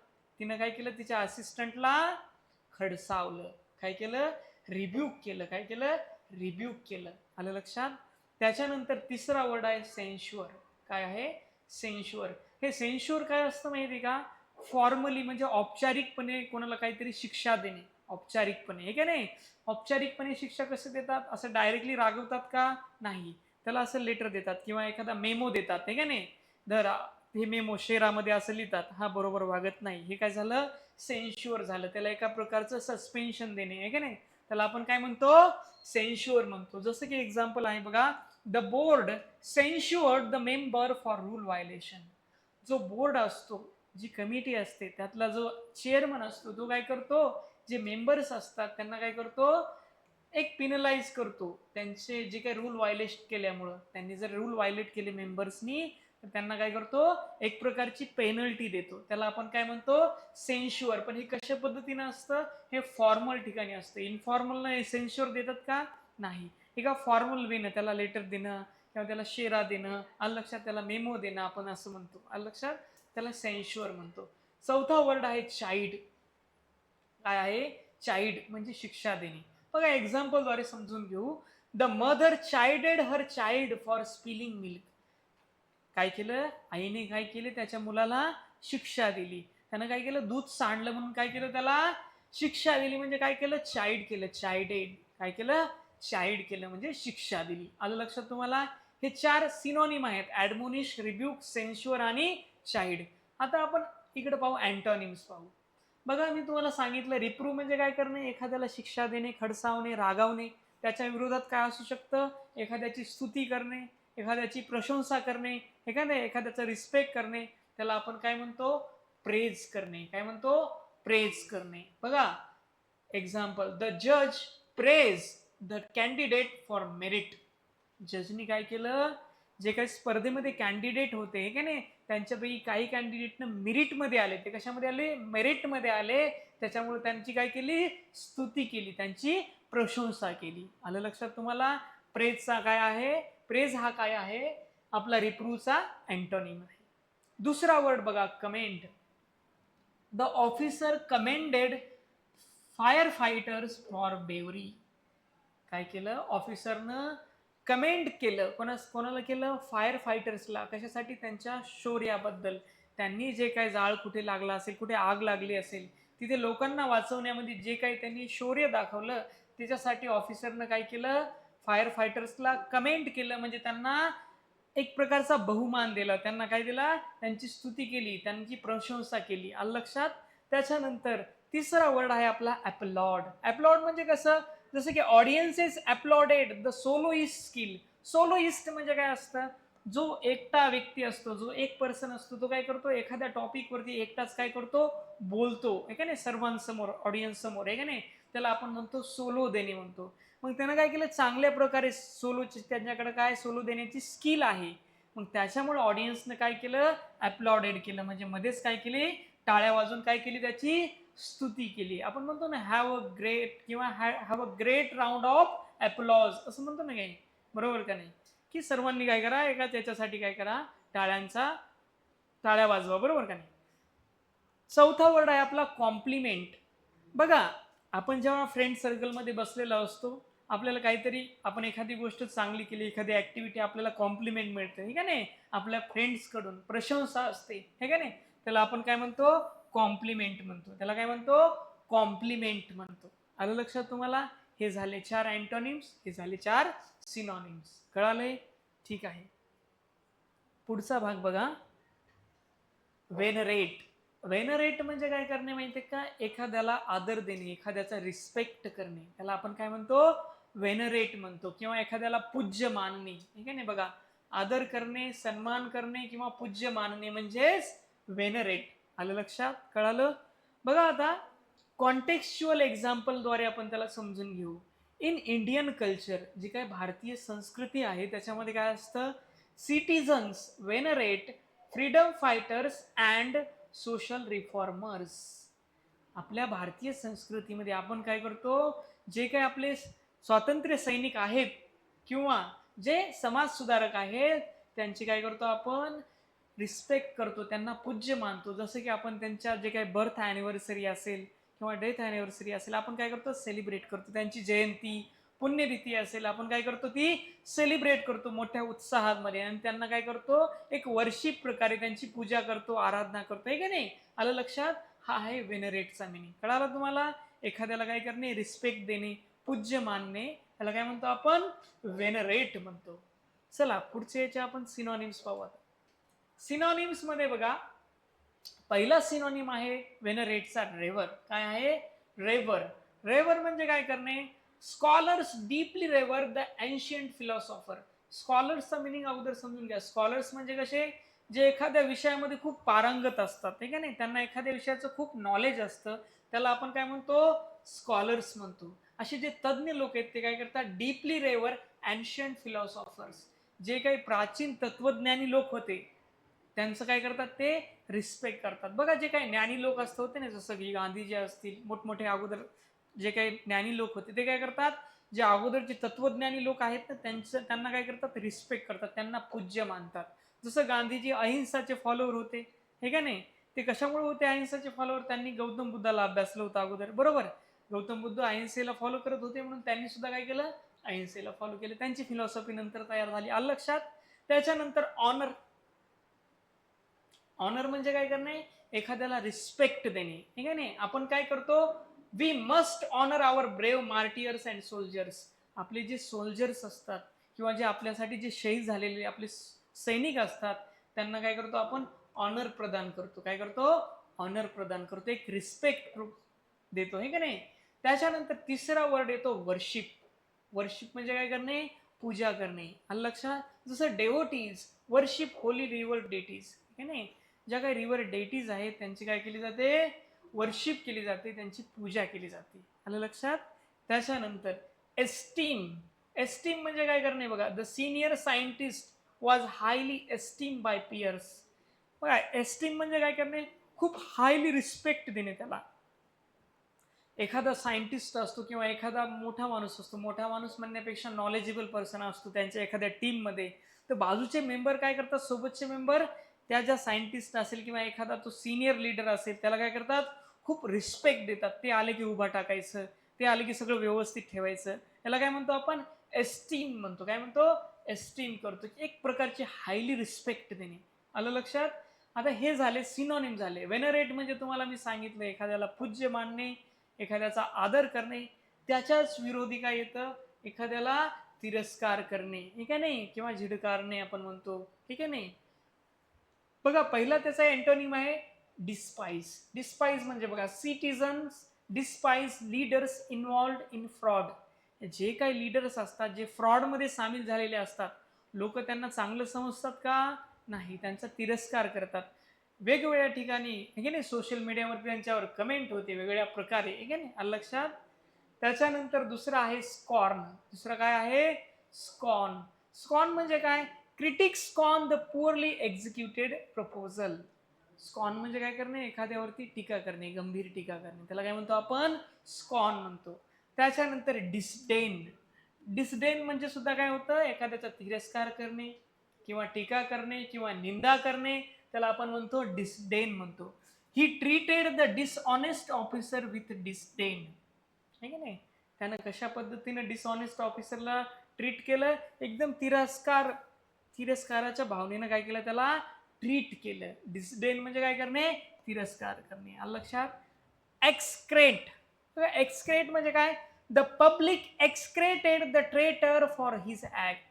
तिनं काय केलं? तिच्या असिस्टंटला खडसावलं. काय केलं? रिब्यूक केलं. काय केलं? रिब्यूक केलं. आलं लक्षात? त्याच्यानंतर तिसरा वर्ड आहे सेन्श्युअर. काय आहे? सेन्श्युअर. हे सेन्श्युअर काय असतं माहिती का? फॉर्मली म्हणजे औपचारिकपणे कोणाला काहीतरी शिक्षा देणे. औपचारिकपणे, हे का नाही. औपचारिकपणे शिक्षा कसे देतात, असं डायरेक्टली रागवतात का, नाही, त्याला असं लेटर देतात किंवा एखादा मेमो देतात, हे का नाही. धर हे मेमो शेरामध्ये असं लिहितात, हा बरोबर वागत नाही, हे काय झालं, सेन्श्युअर झालं, त्याला एका प्रकारचं सस्पेन्शन देणे, आहे का नाही. त्याला आपण काय म्हणतो, सेन्श्युअर म्हणतो. जसं की एक्झाम्पल आहे बघा, the board censured the member for rule violation. जो बोर्ड असतो, जी कमिटी असते, त्यातला जो चेअरमन असतो, तो काय करतो, जे मेंबर्स असतात त्यांना काय करतो, एक पिनलाइज करतो, त्यांचे जे काही रूल व्हायलेट केल्यामुळं. त्यांनी जर रूल व्हायलेट केले मेंबर्सनी, तर त्यांना काय करतो, एक प्रकारची पेनल्टी देतो, त्याला आपण काय म्हणतो, सेन्श्युअर. पण हे कशा पद्धतीनं असतं, हे फॉर्मल ठिकाणी असतं. इनफॉर्मल नाही सेन्श्युअर देतात का, नाही. एका फॉर्मल वेनं त्याला लेटर देणं किंवा त्याला शेरा देणं, आलं लक्षात, त्याला मेमो देणं आपण असं म्हणतो, आलं लक्षात, त्याला सेन्श्युअर म्हणतो. चौथा वर्ड आहे चाइल्ड. काय आहे, चाइल्ड म्हणजे शिक्षा देणे. बघा एक्झाम्पल द्वारे समजून घेऊ. The mother chided her child for spilling milk. काय केलं, आईने काय केले, त्याच्या मुलाला शिक्षा दिली. त्यानं काय केलं, दूध सांडलं म्हणून काय केलं, त्याला शिक्षा दिली. म्हणजे काय केलं, चाइल्ड केलं, चाइल्डेड. काय केलं, चाइल्ड केलं म्हणजे शिक्षा दिली. आलं लक्षात तुम्हाला. हे 4 सिनोनिम आहेत, ऍडमोनिश, रिब्यूक, सेन्श्युअर आणि चाइल्ड. आता आपण इकडे पाहू, अँटोनिम्स पाहू. बघा मी तुम्हाला सांगितलं, रिप्रूव्ह म्हणजे काय करणे, एखाद्याला शिक्षा देणे, खडसावणे, रागावणे. त्याच्या विरोधात काय असू शकतं, एखाद्याची स्तुती करणे, एखाद्याची प्रशंसा करणे, एखाद्याचा रिस्पेक्ट करणे, त्याला आपण काय म्हणतो, प्रेज करणे. काय म्हणतो, प्रेज करणे. बघा एक्झाम्पल, द जज praise the candidate for merit. जजनी काय केलं, जे काही स्पर्धेमध्ये कॅन्डिडेट होते, हे का नाही, त्यांच्यापैकी काही कॅन्डिडेटनं मेरिटमध्ये आले, ते कशामध्ये आले, मेरिटमध्ये आले, त्याच्यामुळे त्यांची काय केली, स्तुती केली, त्यांची प्रशंसा केली. आलं लक्षात तुम्हाला. प्रेजचा काय आहे, प्रेज हा काय आहे, आपला रिप्रूव्हचा अँटोनिम आहे. दुसरा वर्ड बघा, commend. The officer commended fire fighters for bravery. काय केलं, ऑफिसरनं कमेंट केलं, कोणाला केलं, फायर फायटर्सला. कशासाठी, त्यांच्या शौर्याबद्दल. त्यांनी जे काही जाळ कुठे लागला असेल, कुठे आग लागली असेल, तिथे लोकांना वाचवण्यामध्ये जे काही त्यांनी शौर्य दाखवलं, त्याच्यासाठी ऑफिसरनं काय केलं, फायर फायटर्सला कमेंट केलं, म्हणजे त्यांना एक प्रकारचा बहुमान दिला, त्यांना काय दिला, त्यांची स्तुती केली, त्यांची प्रशंसा केली. आलं लक्षात. त्याच्यानंतर तिसरा वर्ड आहे आपला ॲप्लॉड. ॲप्लॉड म्हणजे कसं, जसं की audiences applauded the soloist skill. Soloist म्हणजे काय असतं, जो एकटा व्यक्ती असतो, जो एक पर्सन असतो, तो काय करतो, एखाद्या टॉपिकवरती एकटाच काय करतो, बोलतो, आहे का नाही, सर्वांसमोर, ऑडियन्स समोर, आहे का नाही, त्याला आपण म्हणतो सोलो देणे म्हणतो. मग त्यानं काय केलं, चांगल्या प्रकारे सोलोची, त्यांच्याकडे काय सोलो देण्याची स्किल आहे. मग त्याच्यामुळे ऑडियन्सनं काय केलं, ॲप्लॉडेड केलं, म्हणजे मध्येच काय केली, टाळ्या वाजून काय केली, त्याची स्तुती केली. आपण म्हणतो ना, हॅव अ ग्रेट किंवा have a great round of applause, असं म्हणतो ना काही, बरोबर का नाही, की सर्वांनी काय करा, एका त्याच्यासाठी काय करा, टाळ्या वाजवा, बरोबर का नाही. चौथा वर्ड आहे आपला कॉम्प्लिमेंट. बघा आपण जेव्हा फ्रेंड सर्कलमध्ये बसलेलो असतो, आपल्याला काहीतरी, आपण एखादी गोष्ट चांगली केली, एखादी ऍक्टिव्हिटी, आपल्याला कॉम्प्लिमेंट मिळते, हे का नाही, आपल्या फ्रेंड्स कडून प्रशंसा असते, हे का नाही, त्याला आपण काय म्हणतो, कॉम्प्लिमेंट म्हणतो. त्याला काय म्हणतो, कॉम्प्लिमेंट म्हणतो. आलं लक्षात तुम्हाला. हे झाले 4 अँटोनिम्स, हे झाले 4 सिनॉनिम्स. कळाले, ठीक आहे. पुढचा भाग बघा, वेनरेट. वेनरेट म्हणजे काय करणे माहितीये का, एखाद्याला आदर देणे, एखाद्याचा रिस्पेक्ट करणे, त्याला आपण काय म्हणतो, वेनरेट म्हणतो. किंवा एखाद्याला पूज्य मानणे, ठीक आहे ना. बघा, आदर करणे, सन्मान करणे किंवा पूज्य मानणे म्हणजेच वेनरेट. आलं लक्षात, कळालं. बघा आता कॉन्टेक्स्च्युअल एक्झाम्पल द्वारे आपण त्याला समजून घेऊ. इन इंडियन कल्चर, जी काय भारतीय संस्कृती आहे, त्याच्यामध्ये काय असतं, citizens venerate freedom fighters and social reformers. आपल्या भारतीय संस्कृतीमध्ये आपण काय करतो, जे काही आपले स्वातंत्र्य सैनिक आहेत किंवा जे समाज सुधारक आहेत, त्यांची काय करतो, आपण रिस्पेक्ट करतो, त्यांना पूज्य मानतो. जसं की आपण त्यांच्या जे काही बर्थ ॲनिव्हर्सरी असेल किंवा डेथ ॲनिव्हर्सरी असेल, आपण काय करतो, सेलिब्रेट करतो. त्यांची जयंती, पुण्यतिथी असेल, आपण काय करतो, ती सेलिब्रेट करतो मोठ्या उत्साहामध्ये, आणि त्यांना काय करतो, एक वर्शिप प्रकारे त्यांची पूजा करतो, आराधना करतो, आहे का नाही. आलं लक्षात. हा आहे वेनरेटचा मिनिंग. कळाला तुम्हाला. एखाद्याला काय करणे, रिस्पेक्ट देणे, पूज्य मानणे, त्याला काय म्हणतो आपण, वेनरेट म्हणतो. चला पुढचे याचे आपण सिनॉनिम्स पाहू. सिनॉनिम्स मध्ये बघा, पहिला सिनोनिम आहे वेनरेटचा रेवर. काय आहे, रेवर. रेवर म्हणजे काय करणे, scholars deeply revere the ancient philosopher. स्कॉलर्सचा मिनिंग अगोदर समजून घ्या. स्कॉलर्स म्हणजे कसे, जे एखाद्या विषयामध्ये खूप पारंगत असतात, ठीक आहे नाही, त्यांना एखाद्या विषयाचं खूप नॉलेज असतं, त्याला आपण काय म्हणतो, स्कॉलर्स म्हणतो. असे जे तज्ज्ञ लोक आहेत ते काय करतात, डीपली रेवर एन्शियंट फिलॉसॉफर्स. जे काही प्राचीन तत्वज्ञानी लोक होते त्यांचं काय करतात, ते रिस्पेक्ट करतात. बघा जे काही ज्ञानी लोक असत होते ना, जसं की गांधीजी असतील, मोठमोठे अगोदर जे काही ज्ञानी लोक होते ते काय करतात, जे अगोदरचे तत्वज्ञानी लोक आहेत ना त्यांना काय करतात, रिस्पेक्ट करतात, त्यांना पूज्य मानतात. जसं गांधीजी अहिंसाचे फॉलोअर होते, हे का नाही, ते कशामुळे होते अहिंसाचे फॉलोअर, त्यांनी गौतम बुद्धाला अभ्यासलं होतं अगोदर, बरोबर. गौतम बुद्ध अहिंसेला फॉलो करत होते म्हणून त्यांनी सुद्धा काय केलं, अहिंसेला फॉलो केलं. त्यांची फिलॉसॉफी नंतर तयार झाली, आलं लक्षात. त्याच्यानंतर ऑनर. ऑनर म्हणजे काय करणे, एखाद्याला रिस्पेक्ट देणे, ठीक आहे नाही. आपण काय करतो, we must honour our brave martyrs and soldiers. आपले जे सोल्जर्स असतात किंवा जे आपल्यासाठी जे शहीद झालेले आपले सैनिक असतात त्यांना काय करतो आपण, ऑनर प्रदान करतो. काय करतो, ऑनर प्रदान करतो, एक रिस्पेक्ट देतो, हे का नाही. त्याच्यानंतर तिसरा वर्ड येतो वर्शिप. वर्शिप म्हणजे काय करणे, पूजा करणे, आलं लक्षात. जसं डेवोटीज वर्शिप होली रिव्हर डेटीज, हे नाही, ज्या काही रिव्हर डेटीज आहेत त्यांची काय केली जाते, वर्शिप केली जाते, त्यांची पूजा केली जाते, आलं लक्षात. त्याच्यानंतर एस्टीम. एस्टीम म्हणजे काय करणे बघा, the senior scientist was highly esteem by peers. बघा एस्टीम म्हणजे काय करणे, खूप हायली रिस्पेक्ट देणे त्याला. एखादा सायंटिस्ट असतो किंवा एखादा मोठा माणूस असतो, मोठा माणूस म्हणण्यापेक्षा नॉलेजेबल पर्सन असतो त्यांच्या एखाद्या टीममध्ये, तर बाजूचे मेंबर काय करतात, सोबतचे मेंबर त्या ज्या सायंटिस्ट असेल किंवा एखादा तो सिनियर लीडर असेल त्याला काय करतात, खूप रिस्पेक्ट देतात. ते आले की उभा टाकायचं, ते आले की सगळं व्यवस्थित ठेवायचं, याला काय म्हणतो आपण, एस्टीम म्हणतो. काय म्हणतो, एस्टीम करतो, एक प्रकारची हायली रिस्पेक्ट देणे, आलं लक्षात. आता हे झाले सिनोनिम झाले. वेनरेट म्हणजे तुम्हाला मी सांगितलं, एखाद्याला पूज्य मानणे, एखाद्याचा आदर करणे. त्याच्याच विरोधी काय येतं, एखाद्याला तिरस्कार करणे, ठीक आहे नाही, किंवा झिडकारणे आपण म्हणतो, ठीक आहे नाही. बघा पहिला त्याचा एंटोनिम आहे डिस्पाइज. डिस्पाइज म्हणजे बघा, citizens despise leaders involved in fraud. जे काही लीडर्स असतात जे फ्रॉड मध्ये सामील झालेले असतात, लोक त्यांना चांगलं समजतात का, नाही, त्यांचा तिरस्कार करतात. वेगवेगळ्या ठिकाणी हे नाही, सोशल मीडियावर त्यांच्यावर कमेंट होते वेगवेगळ्या प्रकारे, हे नाही, आलं लक्षात. त्याच्यानंतर दुसरं आहे स्कॉर्न. दुसरं काय आहे, स्कॉर्न. स्कॉर्न म्हणजे काय, critics scorn the poorly executed proposal. Scorn म्हणजे काय करणे, एखाद्यावरती टीका करणे, गंभीर टीका करणे, त्याला काय म्हणतो आपण, स्कॉर्न म्हणतो. त्याच्यानंतर डिसडेन. डिसडेन म्हणजे सुद्धा काय होतं, एखाद्याचा तिरस्कार करणे किंवा टीका करणे किंवा निंदा करणे, त्याला आपण म्हणतो डिसडेन म्हणतो. He treated the dishonest officer with disdain, आहे की नाही, त्यानं कशा पद्धतीने डिसऑनेस्ट ऑफिसरला ट्रीट केलं, एकदम तिरस्काराच्या भावनेनं काय केलं, त्याला ट्रीट केलं. डिसडेन म्हणजे काय करणे, तिरस्कार करणे, आलं लक्षात. एक्सक्रेट. एक्सक्रेट म्हणजे काय, the public execrated the traitor for his act.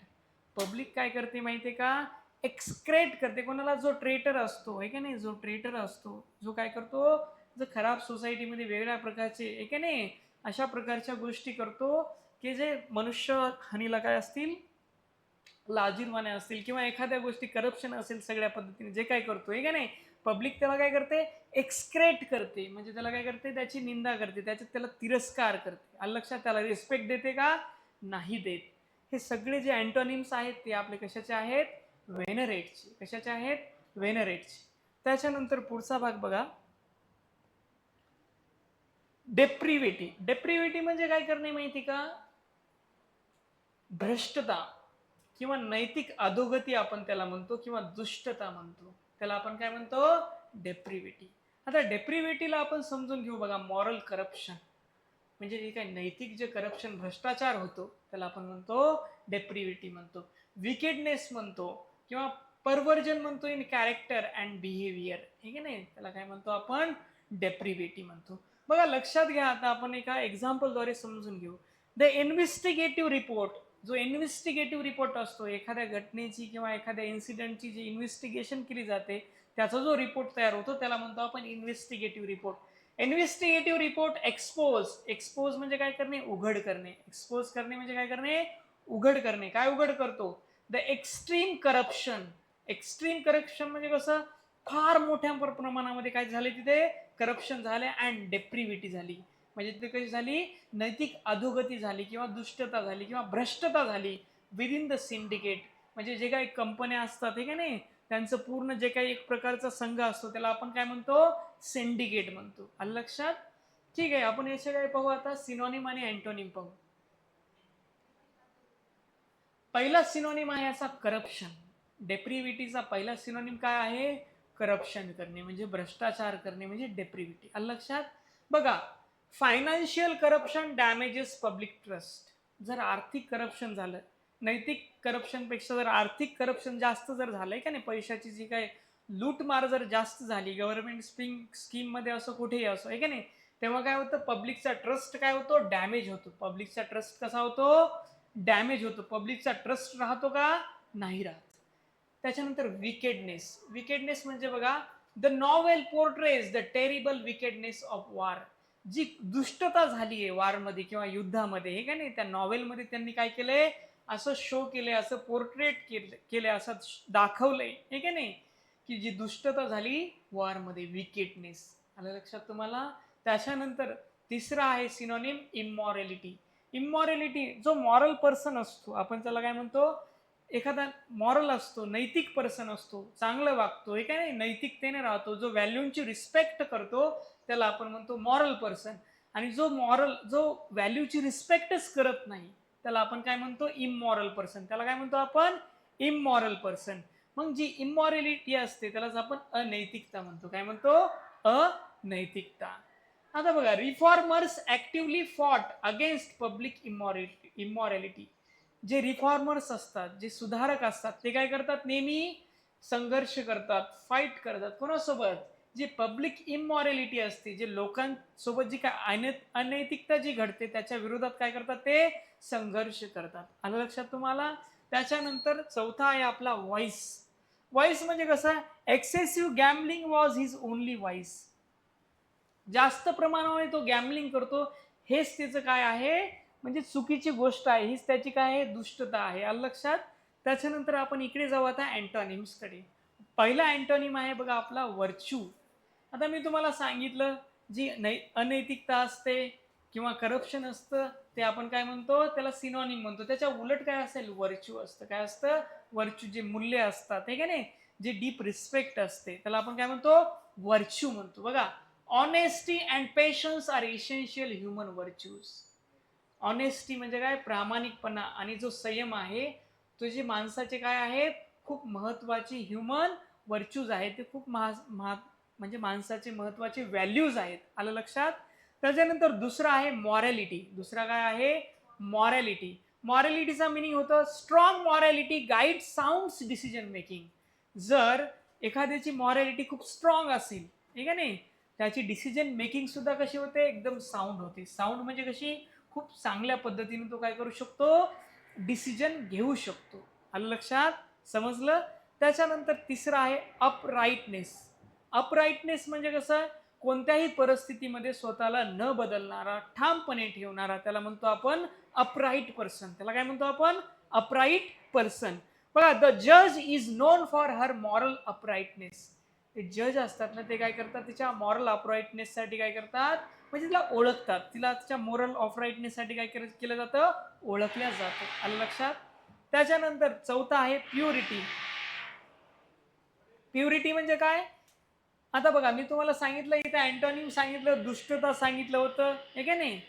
Public काय करते माहितीये का, एक्सक्रेट करते कोणाला, जो ट्रेटर असतो, आहे का नाही, जो ट्रेटर असतो, जो काय करतो, जो खराब सोसायटीमध्ये वेगळ्या प्रकारचे, आहे का नाही, अशा प्रकारच्या गोष्टी करतो की जे मनुष्य हानीला काय असतील, लाजीरवाने असतील, किंवा एखाद्या गोष्टी करप्शन असेल, सगळ्या पद्धतीने जे काय करतो, का नाही, पब्लिक त्याला काय करते, एक्सक्रेट करते, म्हणजे त्याला काय करते, त्याची निंदा करते, त्याच्यात त्याला तिरस्कार करते, आलं लक्षात. त्याला रिस्पेक्ट देते का, नाही देत. हे सगळे जे अँटोनिम्स आहेत ते आपले कशाचे आहेत, वेनरेटचे. कशाचे आहेत, वेनरेटचे. त्याच्यानंतर पुढचा भाग बघा, डेप्रिव्हिटी. डेप्रिव्हिटी म्हणजे काय करणे माहिती का, भ्रष्टता किंवा नैतिक अधोगती आपण त्याला म्हणतो, किंवा दुष्टता म्हणतो, त्याला आपण काय म्हणतो, डेप्रिव्हिटी. आता डेप्रिव्हिटीला आपण समजून घेऊ बघा, मॉरल करप्शन म्हणजे जे काही नैतिक जे करप्शन, भ्रष्टाचार होतो, त्याला आपण म्हणतो डेप्रिव्हिटी म्हणतो. विकेडनेस म्हणतो किंवा परवर्जन म्हणतो इन कॅरेक्टर अँड बिहेवियर, ठीक आहे नाही, त्याला काय म्हणतो आपण, डेप्रिव्हिटी म्हणतो. बघा लक्षात घ्या, आता आपण एका एक्झाम्पलद्वारे समजून घेऊ. द इन्व्हेस्टिगेटिव्ह रिपोर्ट, जो इन्व्हेस्टिगेटिव्ह रिपोर्ट असतो, एखाद्या घटनेची किंवा एखाद्या इन्सिडेंटची जी इन्व्हेस्टिगेशन केली जाते, त्याचा जो रिपोर्ट तयार होतो त्याला म्हणतो आपण investigative report. Investigative report expose, expose म्हणजे काय करणे, उघड करणे. एक्सपोज करणे म्हणजे काय करणे, उघड करणे. काय उघड करतो? The extreme corruption. Extreme corruption म्हणजे कसं, फार मोठ्या प्रमाणामध्ये काय झाले तिथे, करप्शन झाले अँड डेप्रिव्हिटी झाली. म्हणजे तिथे कशी झाली, नैतिक अधोगती झाली किंवा दुष्टता झाली किंवा भ्रष्टता झाली विदिन द सिंडिकेट. म्हणजे जे काही कंपन्या असतात हे का नाही, त्यांचं पूर्ण जे काही एक प्रकारचा संघ असतो त्याला आपण काय म्हणतो, सिंडिकेट म्हणतो. आलं लक्षात? ठीक आहे, आपण याचे काय पाहू आता, सिनोनिम आणि अँटोनिम पाहू. पहिला सिनोनिम आहे असा करप्शन. डेप्रिव्हिटीचा पहिला सिनोनिम काय आहे, करप्शन करणे म्हणजे भ्रष्टाचार करणे म्हणजे डेप्रिव्हिटी. आलं लक्षात? बघा, financial corruption damages public trust. जर आर्थिक करप्शन झालं, नैतिक करप्शन पेक्षा जर आर्थिक करप्शन जास्त जर झालंय का नाही, पैशाची जी काय लूटमार जर जास्त झाली गव्हर्नमेंट स्कीम मध्ये असो कुठेही असो आहे का नाही, तेव्हा काय होतं, पब्लिकचा ट्रस्ट काय होतो, डॅमेज होतो. पब्लिकचा ट्रस्ट कसा होतो, डॅमेज होतो. पब्लिकचा ट्रस्ट राहतो का, नाही राहत. त्याच्यानंतर विकेडनेस. विकेडनेस म्हणजे बघा, the novel portrays the terrible wickedness of war. जी दुष्टता झाली आहे वारमध्ये किंवा युद्धामध्ये हे का नाही, त्या नॉवेलमध्ये त्यांनी काय केलंय, असं शो केलंय, असं पोर्ट्रेट केलंय, असं दाखवलंय हे का नाही, की जी दुष्टता झाली वॉरमध्ये, विकेडनेस. आलं लक्षात तुम्हाला? त्याच्यानंतर तिसरा आहे सिनोनिम इमॉरॅलिटी. इमॉरॅलिटी, जो मॉरल पर्सन असतो आपण त्याला काय म्हणतो, एखादा मॉरल असतो, नैतिक पर्सन असतो, चांगलं वागतो हे काय नाही, नैतिकतेने राहतो, जो व्हॅल्यूची रिस्पेक्ट करतो त्याला आपण म्हणतो मॉरल पर्सन. आणि जो व्हॅल्यूची रिस्पेक्टच करत नाही त्याला आपण काय म्हणतो, इमॉरल पर्सन. त्याला काय म्हणतो आपण, इमॉरल पर्सन. मग जी इमॉरॅलिटी असते त्यालाच आपण अनैतिकता म्हणतो. काय म्हणतो, अनैतिकता. आता बघा, reformers actively fought against public immorality. जे रिफॉर्मर्स असतात, जे सुधारक असतात, ते काय करतात, नेहमी संघर्ष करतात, फाईट करतात. कोणासोबत, जी पब्लिक इमॉरॅलिटी असते, जे लोकांसोबत जी काय अनैतिकता जी घडते त्याच्या विरोधात काय करतात, ते संघर्ष करतात. आलं लक्षात तुम्हाला? त्याच्यानंतर चौथा आहे आपला व्हॉइस. व्हॉइस म्हणजे कसं, excessive gambling was his only voice. जास्त प्रमाणामध्ये तो गॅमलिंग करतो, हेच त्याचं काय आहे, म्हणजे चुकीची गोष्ट आहे, हीच त्याची काय आहे, दुष्टता आहे. आलं लक्षात? त्याच्यानंतर आपण इकडे जाऊ आता अँटोनिम्सकडे. पहिला अँटोनिम आहे बघा आपला व्हर्च्यू. आता मी तुम्हाला सांगितलं, जी अनैतिकता असते किंवा करप्शन असतं ते आपण काय म्हणतो, त्याला सिनोनिम म्हणतो. त्याच्या उलट काय असेल, व्हर्च्यू असतं. काय असतं, व्हर्च्यू. जे मूल्य असतात हे का नाही, जे डीप रिस्पेक्ट असते त्याला आपण काय म्हणतो, व्हर्च्यू म्हणतो. बघा, honesty and patience are essential human virtues. Honesty म्हणजे काय, प्रामाणिकपणा, आणि जो संयम आहे तो जे माणसाचे काय आहेत, खूप महत्वाचे ह्युमन व्हर्च्यूज आहेत. ते खूप म्हणजे माणसाचे महत्वाचे व्हॅल्यूज आहेत. आलं लक्षात? त्याच्यानंतर दुसरा आहे मॉरॅलिटी. दुसरा काय आहे, मॉरॅलिटी. मॉरॅलिटीचा मिनिंग होतं strong morality guide sound decision making. जर एखाद्याची मॉरॅलिटी खूप स्ट्रॉंग असेल ठीक आहे नाही, त्याची डिसिजन मेकिंग सुद्धा कशी होते, एकदम साऊंड होते. साऊंड म्हणजे कशी, खूप चांगल्या पद्धतीने तो काय करू शकतो, डिसिजन घेऊ शकतो. आलं लक्षात? समजलं? त्याच्यानंतर तिसरं आहे अपराईटनेस. अपराईटनेस म्हणजे कसं, कोणत्याही परिस्थितीमध्ये स्वतःला न बदलणारा, ठामपणे ठेवणारा, त्याला म्हणतो आपण अपराईट पर्सन. त्याला काय म्हणतो आपण, अपराईट पर्सन. बघा, द जज is known for her moral uprightness. ते जज असतात ना, ते काय करतात, तिच्या मॉरल अपराईटनेस साठी काय करतात, म्हणजे तिला ओळखतात, तिला तिच्या मॉरल अपराईटनेस साठी काय केलं जातं, ओळखल्या जातं. आलं लक्षात? त्याच्यानंतर चौथा आहे प्युरिटी. प्युरिटी म्हणजे काय, आता बघा मी तुम्हाला सांगितलं, इथे अँटोनिम सांगितलं, दुष्टता सांगितलं होतं हे का नाही.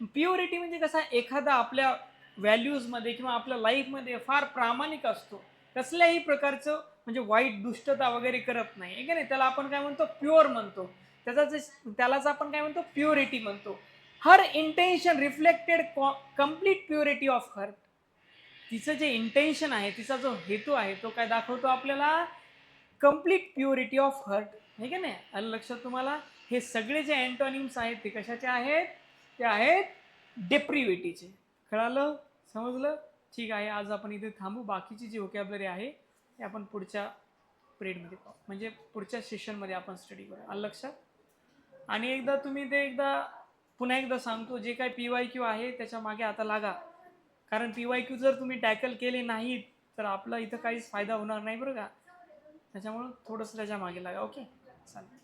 प्युरिटी म्हणजे कसा, एखादा आपल्या व्हॅल्यूजमध्ये किंवा आपल्या लाईफमध्ये फार प्रामाणिक असतो, कसल्याही प्रकारचं म्हणजे वाईट दुष्टता वगैरे करत नाही हे का नाही, त्याला आपण काय म्हणतो, प्युअर म्हणतो. त्यालाच आपण काय म्हणतो, प्युरिटी म्हणतो. Her intention reflected complete purity of heart. तिचं जे इंटेन्शन आहे, तिचा जो हेतू आहे तो काय दाखवतो आपल्याला, कम्प्लीट प्युरिटी ऑफ हर्ट हे का नाही. आलं लक्षात तुम्हाला? हे सगळे जे अँटोनिम्स आहेत ते कशाचे आहेत? ते आहेत डेप्रिव्हेटिव्हचे. कळालं? समजलं? ठीक आहे, आज आपण इथे थांबू. बाकीची जी व्होकॅब्युलरी आहे ते आपण पुढच्या पिरियडमध्ये पाहू, म्हणजे पुढच्या सेशनमध्ये आपण स्टडी करू. आलं लक्षात? आणि एकदा तुम्ही ते पुन्हा एकदा सांगतो, जे काही PYQ आहे त्याच्या मागे आता लागा. कारण PYQ जर तुम्ही टॅकल केले नाहीत तर आपला इथं काहीच फायदा होणार नाही बरं का. त्याच्यामुळं थोडंसं त्याच्या मागे लागा. ओके, चालेल.